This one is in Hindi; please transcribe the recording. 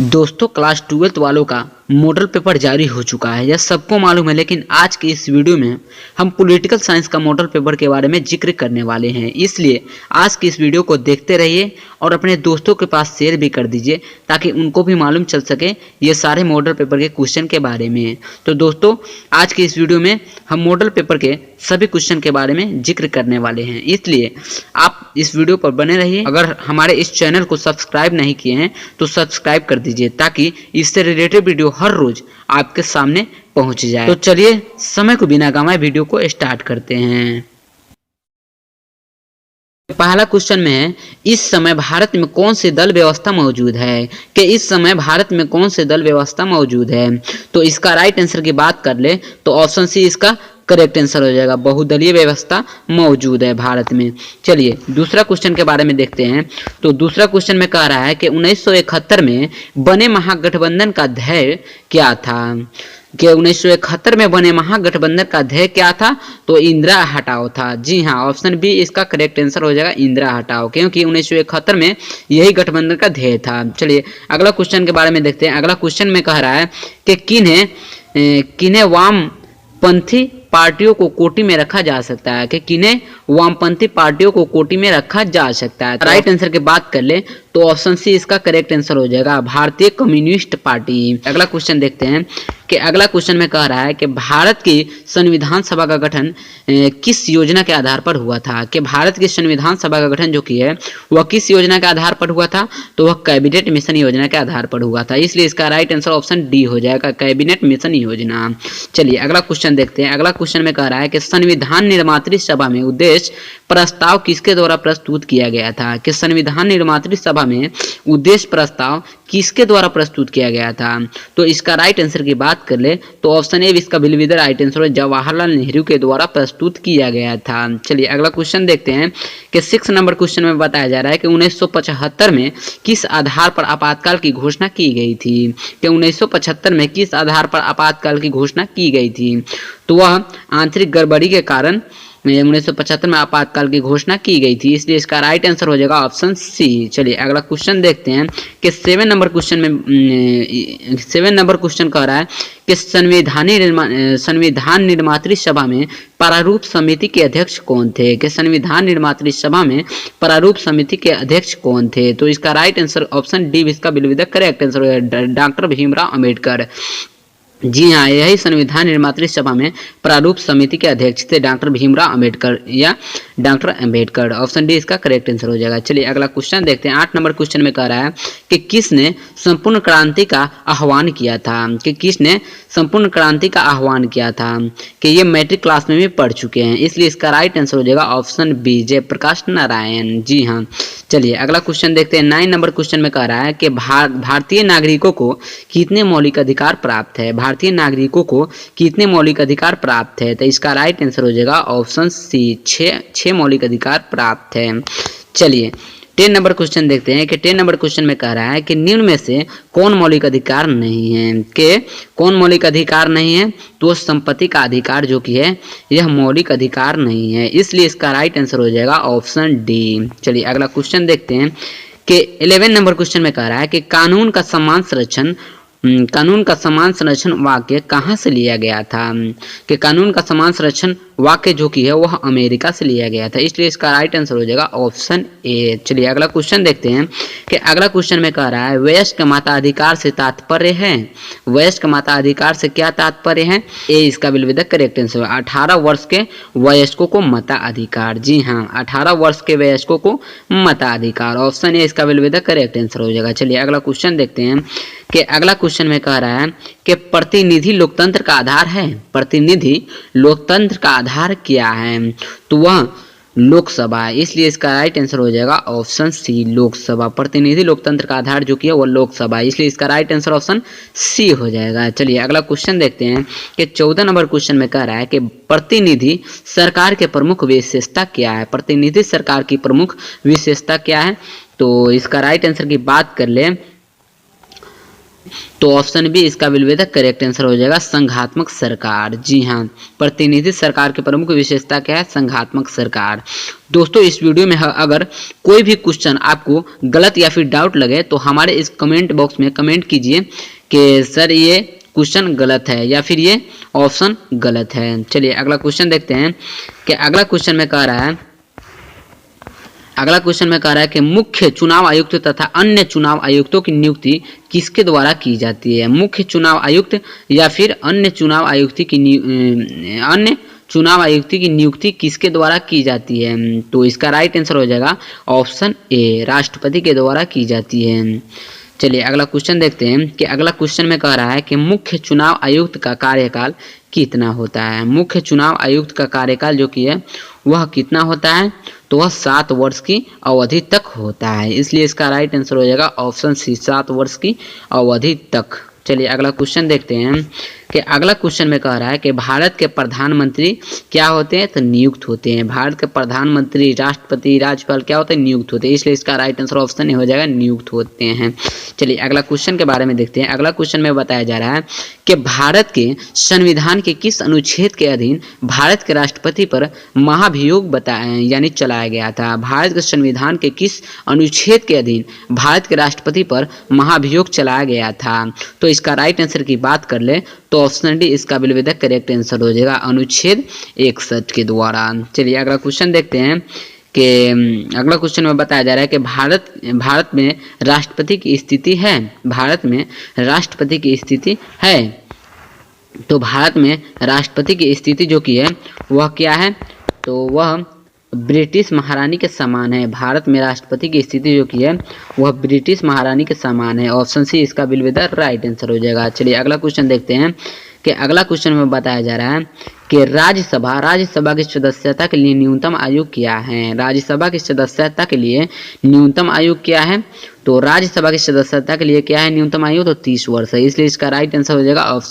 दोस्तों क्लास 12th वालों का मॉडल पेपर जारी हो चुका है, यह सबको मालूम है। लेकिन आज की इस वीडियो में हम पॉलिटिकल साइंस का मॉडल पेपर के बारे में जिक्र करने वाले हैं। इसलिए आज की इस वीडियो को देखते रहिए और अपने दोस्तों के पास शेयर भी कर दीजिए ताकि उनको भी मालूम चल सके ये सारे मॉडल पेपर के क्वेश्चन के बारे में। तो दोस्तों आज की इस वीडियो में हम मॉडल पेपर के सभी क्वेश्चन के बारे में जिक्र करने वाले हैं, इसलिए आप इस वीडियो पर बने रहिए। अगर हमारे इस चैनल को सब्सक्राइब नहीं किए हैं तो सब्सक्राइब कर दीजिए ताकि इससे रिलेटेड वीडियो हर रोज आपके सामने पहुंच जाए। तो चलिए समय को बिना गंवाए वीडियो को स्टार्ट करते हैं। पहला क्वेश्चन में है, इस समय भारत में कौन सी दल व्यवस्था मौजूद है? कि इस समय भारत में कौन सी दल व्यवस्था मौजूद है? तो इसका राइट आंसर की बात कर ले तो ऑप्शन सी इसका करेक्ट आंसर हो जाएगा। बहुदलीय व्यवस्था मौजूद है भारत में। चलिए दूसरा क्वेश्चन के बारे में देखते हैं। तो दूसरा क्वेश्चन में कह रहा है कि 1971 में बने महागठबंधन का ध्येय क्या था? कि 1971 में बने महागठबंधन का ध्येय क्या था? तो इंदिरा हटाओ था। जी हाँ, ऑप्शन बी इसका करेक्ट आंसर हो जाएगा, इंदिरा हटाओ, क्योंकि 1971 में यही गठबंधन का ध्येय था। चलिए अगला क्वेश्चन के बारे में देखते हैं। अगला क्वेश्चन में कह रहा है कि किन्हें वामपंथी पार्टियों को कोटि में रखा जा सकता है? कि किन्हें वामपंथी पार्टियों को कोटि में रखा जा सकता है? राइट आंसर की बात कर ले तो ऑप्शन सी इसका करेक्ट आंसर हो जाएगा, भारतीय कम्युनिस्ट पार्टी। अगला क्वेश्चन देखते हैं कि अगला क्वेश्चन में कह रहा है कि भारत की संविधान सभा का गठन किस योजना के आधार पर हुआ था? कि भारत की संविधान सभा का गठन जो की है वह किस योजना के आधार पर हुआ था? तो वह कैबिनेट मिशन योजना के आधार पर हुआ था, इसलिए इसका राइट आंसर ऑप्शन डी हो जाएगा, कैबिनेट मिशन योजना। चलिए अगला क्वेश्चन देखते हैं। अगला क्वेश्चन में कह रहा है कि संविधान निर्मात्री सभा में उद्देश्य प्रस्ताव किसके द्वारा प्रस्तुत किया गया था? कि संविधान निर्मात्री सभा में उद्देश्य प्रस्ताव किसके द्वारा प्रस्तुत किया गया था? तो इसका राइट आंसर की बात कर ले तो ऑप्शन ए इसका बिल्कुल राइट आंसर है, जवाहरलाल नेहरू के द्वारा प्रस्तुत किया गया था। चलिए अगला क्वेश्चन देखते हैं कि 6 नंबर क्वेश्चन में बताया जा रहा है कि 1975 में किस आधार पर आपातकाल की घोषणा की गई थी? कि 1975 में किस आधार पर आपातकाल की घोषणा की गई थी? तो वह आंतरिक गड़बड़ी के कारण 1975 में आपातकाल की घोषणा की गई थी, इसलिए इसका राइट आंसर हो जाएगा ऑप्शन सी। चलिए अगला क्वेश्चन देखते हैं कि 7 नंबर क्वेश्चन कह रहा है कि संविधान निर्मात्री सभा में प्रारूप समिति के अध्यक्ष कौन थे? कि संविधान निर्मात्री सभा में प्रारूप समिति के अध्यक्ष कौन थे? तो इसका राइट आंसर ऑप्शन डी इसका बिल्कुल करेक्ट आंसर है, डॉक्टर भीमराव अम्बेडकर। जी हाँ, यही संविधान निर्मात्री सभा में प्रारूप समिति के अध्यक्ष थे, डॉक्टर भीमराव अम्बेडकर या डॉक्टर अम्बेडकर। ऑप्शन डी इसका करेक्ट आंसर हो जाएगा। चलिए अगला क्वेश्चन देखते हैं। 8 नंबर क्वेश्चन में कह रहा है कि किसने संपूर्ण क्रांति का आह्वान किया था? कि किसने संपूर्ण क्रांति का आह्वान किया था? कि ये मैट्रिक क्लास में भी पढ़ चुके हैं, इसलिए इसका राइट आंसर हो जाएगा ऑप्शन बी, जयप्रकाश नारायण। जी हाँ, चलिए अगला क्वेश्चन देखते हैं। 9 नंबर क्वेश्चन में कह रहा है कि भारतीय नागरिकों को कितने मौलिक अधिकार प्राप्त है? भारतीय नागरिकों को कितने मौलिक अधिकार प्राप्त है? तो इसका राइट आंसर हो जाएगा ऑप्शन सी, 6 मौलिक अधिकार प्राप्त है। चलिए 10 नंबर क्वेश्चन देखते हैं कि 10 नंबर क्वेश्चन में कह रहा है कि निम्न में से कौन मौलिक अधिकार नहीं है? कि कौन मौलिक अधिकार नहीं है? तो संपत्ति का अधिकार जो कि है यह मौलिक अधिकार नहीं है, इसलिए इसका राइट आंसर हो जाएगा ऑप्शन डी। चलिए अगला क्वेश्चन देखते हैं कि 11 नंबर क्वेश्चन में कह रहा है कि कानून का समान संरक्षण वाक्य कहाँ से लिया गया था? कि कानून का समान संरक्षण वाक्य जो कि है वह अमेरिका से लिया गया था, इसलिए इसका राइट आंसर हो जाएगा ऑप्शन ए। चलिए अगला क्वेश्चन देखते हैं कि अगला क्वेश्चन में कह रहा है वयस्क मताधिकार से तात्पर्य है? वयस्क मताधिकार से क्या तात्पर्य है? ए इसका बिल्कुल करेक्ट आंसर है, 18 वर्ष के वयस्कों को मताधिकार। जी हाँ, 18 वर्ष के वयस्कों को मताधिकार। ऑप्शन ए इसका बिल्कुल करेक्ट आंसर हो जाएगा। चलिए अगला क्वेश्चन देखते हैं कि अगला क्वेश्चन में कह रहा है कि प्रतिनिधि लोकतंत्र का आधार है? प्रतिनिधि लोकतंत्र का आधार क्या है? तो वह लोकसभा है, इसलिए इसका राइट आंसर हो जाएगा ऑप्शन सी, लोकसभा। प्रतिनिधि लोकतंत्र का आधार जो कि है वो लोकसभा, इसलिए इसका राइट आंसर ऑप्शन सी हो जाएगा। चलिए अगला क्वेश्चन देखते हैं कि 14 नंबर क्वेश्चन में कह रहा है कि प्रतिनिधि सरकार के प्रमुख विशेषता क्या है? प्रतिनिधि सरकार की प्रमुख विशेषता क्या है? तो इसका राइट आंसर की बात कर ले तो ऑप्शन बी इसका बिल्कुल करेक्ट आंसर हो जाएगा, संघात्मक सरकार। जी हाँ, प्रतिनिधि सरकार की प्रमुख विशेषता क्या है? संघात्मक सरकार। दोस्तों इस वीडियो में अगर कोई भी क्वेश्चन आपको गलत या फिर डाउट लगे तो हमारे इस कमेंट बॉक्स में कमेंट कीजिए कि सर ये क्वेश्चन गलत है या फिर ये ऑप्शन गलत है। चलिए अगला क्वेश्चन देखते हैं कि अगला क्वेश्चन में कह रहा है कि मुख्य चुनाव आयुक्त तथा अन्य चुनाव आयुक्तों की नियुक्ति किसके द्वारा की जाती है? मुख्य चुनाव आयुक्त या फिर अन्य चुनाव आयुक्त की नियुक्ति किसके द्वारा की जाती है? तो इसका राइट आंसर हो जाएगा ऑप्शन ए, राष्ट्रपति के द्वारा की जाती है। चलिए अगला क्वेश्चन देखते हैं कि अगला क्वेश्चन में कह रहा है कि मुख्य चुनाव आयुक्त का कार्यकाल कितना होता है? मुख्य चुनाव आयुक्त का कार्यकाल जो कि है वह कितना होता है? तो वह 7 वर्ष की अवधि तक होता है, इसलिए इसका राइट आंसर हो जाएगा ऑप्शन सी, 7 वर्ष की अवधि तक। चलिए अगला क्वेश्चन देखते हैं कि अगला क्वेश्चन में कह रहा है कि भारत के प्रधानमंत्री क्या होते हैं? तो नियुक्त होते हैं। भारत के प्रधानमंत्री, राष्ट्रपति, राज्यपाल क्या होते हैं? नियुक्त होते हैं, इसलिए इसका राइट आंसर ऑप्शन ए हो जाएगा, नियुक्त होते हैं। चलिए अगला क्वेश्चन के बारे में देखते हैं। अगला क्वेश्चन में बताया जा रहा है कि भारत के संविधान के किस अनुच्छेद के अधीन भारत के राष्ट्रपति पर महाभियोग यानी चलाया गया था? भारत के संविधान के किस अनुच्छेद के अधीन भारत के राष्ट्रपति पर महाभियोग चलाया गया था? तो इसका राइट आंसर की बात कर ले तो ऑप्शन डी इसका बिल्कुल करेक्ट आंसर हो जाएगा, अनुच्छेद 61 के द्वारा। चलिए अगला क्वेश्चन देखते हैं कि अगला क्वेश्चन में बताया जा रहा है कि भारत में राष्ट्रपति की स्थिति है? भारत में राष्ट्रपति की स्थिति है। तो भारत में राष्ट्रपति की स्थिति जो की है वह क्या है? तो वह ब्रिटिश महारानी के समान है। भारत में राष्ट्रपति की स्थिति जो की है वह ब्रिटिश महारानी के समान है। ऑप्शन सी इसका बिल्कुल राइट आंसर हो जाएगा। चलिए अगला क्वेश्चन देखते हैं कि अगला क्वेश्चन में बताया जा रहा है कि राज्यसभा की सदस्यता के लिए न्यूनतम आयु क्या है? राज्यसभा की सदस्यता के लिए न्यूनतम आयु क्या है? तो राज्यसभा की सदस्यता के लिए क्या है न्यूनतम आयु? तो 30 वर्ष है, इसलिए इसका राइट आंसर हो जाएगा ऑप्शन